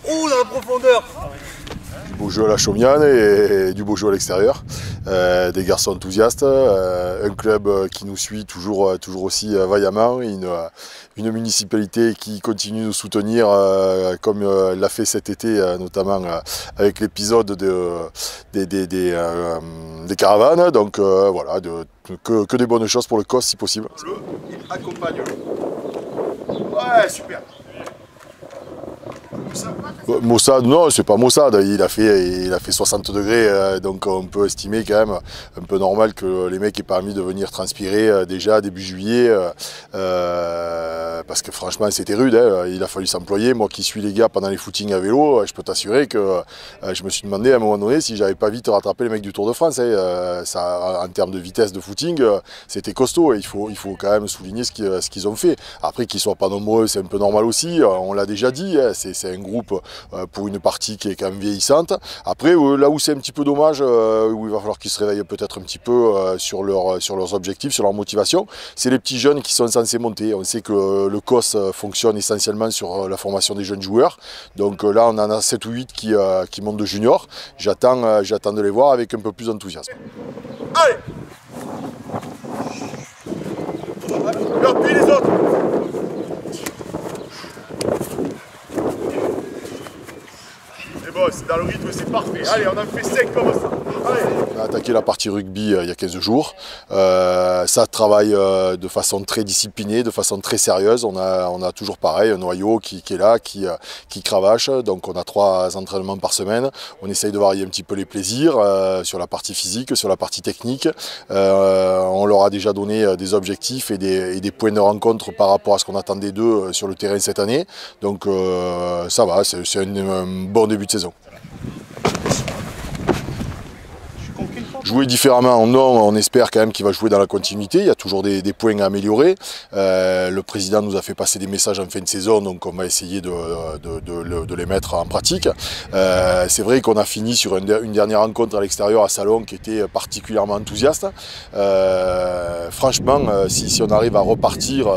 Oh, dans la profondeur. Du beau jeu à la Chaumiane et du beau jeu à l'extérieur. Des garçons enthousiastes, un club qui nous suit toujours aussi vaillamment, une municipalité qui continue de nous soutenir comme elle l'a fait cet été, notamment avec l'épisode des caravanes. Donc voilà, que des bonnes choses pour le COS si possible. Il accompagne le. Ouais, super. Mossad, non, c'est pas Mossad, il a fait 60 degrés, donc on peut estimer quand même un peu normal que les mecs aient permis de venir transpirer déjà début juillet, parce que franchement c'était rude, hein, il a fallu s'employer. Moi qui suis les gars pendant les footings à vélo, je peux t'assurer que je me suis demandé à un moment donné si j'avais pas vite rattrapé les mecs du Tour de France, hein, ça, en termes de vitesse de footing, c'était costaud, et il faut quand même souligner ce qu'ils ont fait. Après qu'ils soient pas nombreux, c'est un peu normal aussi, on l'a déjà dit, hein, c'est un groupe pour une partie qui est quand même vieillissante. Après, là où c'est un petit peu dommage, où il va falloir qu'ils se réveillent peut-être un petit peu sur leurs objectifs, sur leur motivation, c'est les petits jeunes qui sont censés monter. On sait que le COS fonctionne essentiellement sur la formation des jeunes joueurs. Donc là, on en a 7 ou 8 qui montent de junior. J'attends de les voir avec un peu plus d'enthousiasme. Allez. Leur pied les autres. Dans le rythme, c'est parfait. Allez, on en fait 5 comme ça. Allez. On a attaqué la partie rugby il y a 15 jours. Ça travaille de façon très disciplinée, de façon très sérieuse. On a toujours pareil, un noyau qui est là, qui cravache. Donc on a 3 entraînements par semaine. On essaye de varier un petit peu les plaisirs sur la partie physique, sur la partie technique. On leur a déjà donné des objectifs et des points de rencontre par rapport à ce qu'on attendait d'eux sur le terrain cette année. Donc ça va, c'est un bon début de saison. Jouer différemment, non, on espère quand même qu'il va jouer dans la continuité, il y a toujours des points à améliorer. Le président nous a fait passer des messages en fin de saison, donc on va essayer de les mettre en pratique. C'est vrai qu'on a fini sur une dernière rencontre à l'extérieur à Salon qui était particulièrement enthousiaste. Franchement, si on arrive à repartir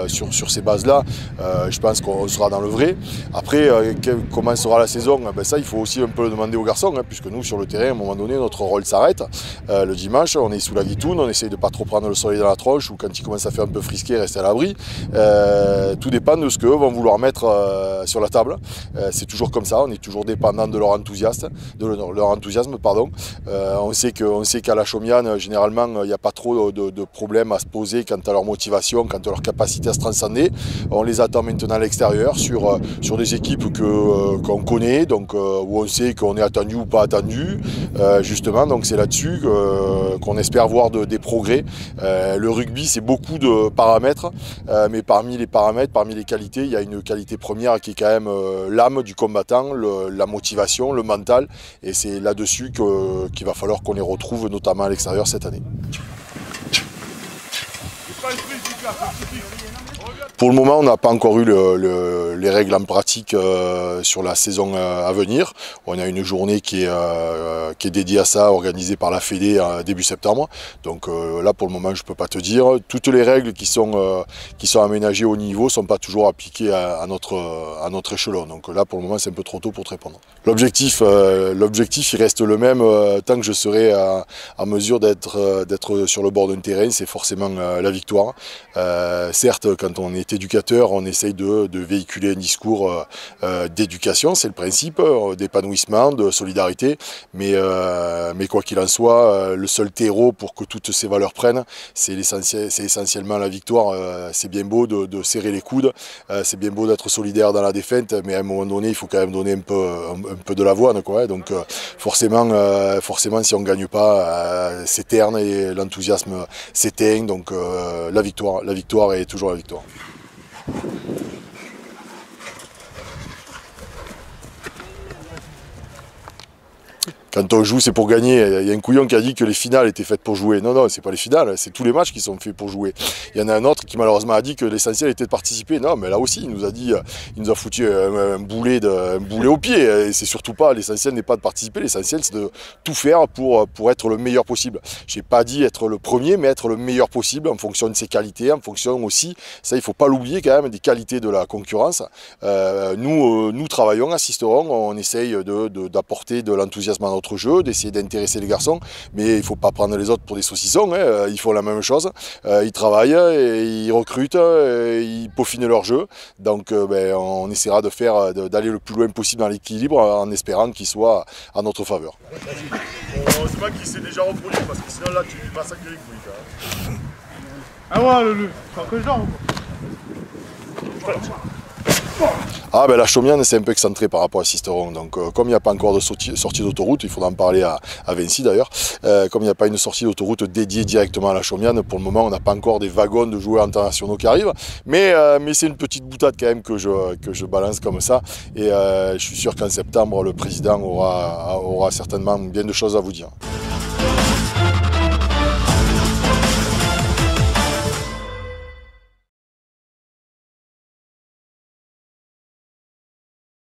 sur ces bases-là, je pense qu'on sera dans le vrai. Après, comment sera la saison, ben ça il faut aussi un peu le demander aux garçons, hein, puisque nous sur le terrain, à un moment donné, notre rôle s'arrête. Le dimanche, on est sous la guitoune, on essaye de ne pas trop prendre le soleil dans la tronche, ou quand il commence à faire un peu frisquer, rester à l'abri. Tout dépend de ce qu'eux vont vouloir mettre sur la table. C'est toujours comme ça, on est toujours dépendant de leur enthousiasme. On sait qu'à la Chaumiane, généralement, il n'y a pas trop de problèmes à se poser quant à leur motivation, quant à leur capacité à se transcender. On les attend maintenant à l'extérieur sur des équipes qu'on connaît, donc où on sait qu'on est attendu ou pas attendu, justement, donc c'est là-dessus qu'on espère voir des progrès. Le rugby, c'est beaucoup de paramètres, mais parmi les paramètres, parmi les qualités, il y a une qualité première qui est quand même l'âme du combattant, la motivation, le mental, et c'est là-dessus qu'il va falloir qu'on les retrouve, notamment à l'extérieur cette année. Pour le moment, on n'a pas encore eu les règles en pratique sur la saison à venir. On a une journée qui est dédiée à ça, organisée par la Fédé début septembre. Donc là, pour le moment, je ne peux pas te dire. Toutes les règles qui sont aménagées au niveau ne sont pas toujours appliquées à notre échelon. Donc là, pour le moment, c'est un peu trop tôt pour te répondre. L'objectif, il reste le même tant que je serai en mesure d'être sur le bord d'un terrain, c'est forcément la victoire. Certes, quand on est éducateur, on essaye de véhiculer un discours d'éducation, c'est le principe, d'épanouissement, de solidarité, mais quoi qu'il en soit, le seul terreau pour que toutes ces valeurs prennent, c'est essentiellement la victoire. C'est bien beau de serrer les coudes, c'est bien beau d'être solidaire dans la défaite, mais à un moment donné, il faut quand même donner un peu de l'avoine, quoi. Donc forcément, si on ne gagne pas, c'est terne et l'enthousiasme s'éteint, donc la victoire est toujours la victoire. Quand on joue, c'est pour gagner. Il y a un couillon qui a dit que les finales étaient faites pour jouer. Non, non, c'est pas les finales, c'est tous les matchs qui sont faits pour jouer. Il y en a un autre qui malheureusement a dit que l'essentiel était de participer. Non, mais là aussi, il nous a foutu un boulet au pied. Et c'est surtout pas, l'essentiel n'est pas de participer, l'essentiel c'est de tout faire pour être le meilleur possible. J'ai pas dit être le premier, mais être le meilleur possible en fonction de ses qualités, en fonction aussi, ça il faut pas l'oublier quand même, des qualités de la concurrence. Nous travaillons à Sisteron, on essaye d'apporter de l'enthousiasme à notre jeu, d'essayer d'intéresser les garçons, mais il ne faut pas prendre les autres pour des saucissons, hein. Ils font la même chose, ils travaillent, et ils recrutent, ils peaufinent leur jeu, donc on essaiera d'aller le plus loin possible dans l'équilibre en espérant qu'il soit à notre faveur. C'est pas qu'il s'est déjà reproduit parce que sinon là tu massacres les couilles. Ah ouais, le que genre Ah ben la Chaumiane c'est un peu excentré par rapport à Sisteron, donc comme il n'y a pas encore de sortie d'autoroute, il faudra en parler à Vinci d'ailleurs, comme il n'y a pas une sortie d'autoroute dédiée directement à la Chaumiane, pour le moment on n'a pas encore des wagons de joueurs internationaux qui arrivent, mais c'est une petite boutade quand même que je balance comme ça, et je suis sûr qu'en septembre le président aura certainement bien de choses à vous dire.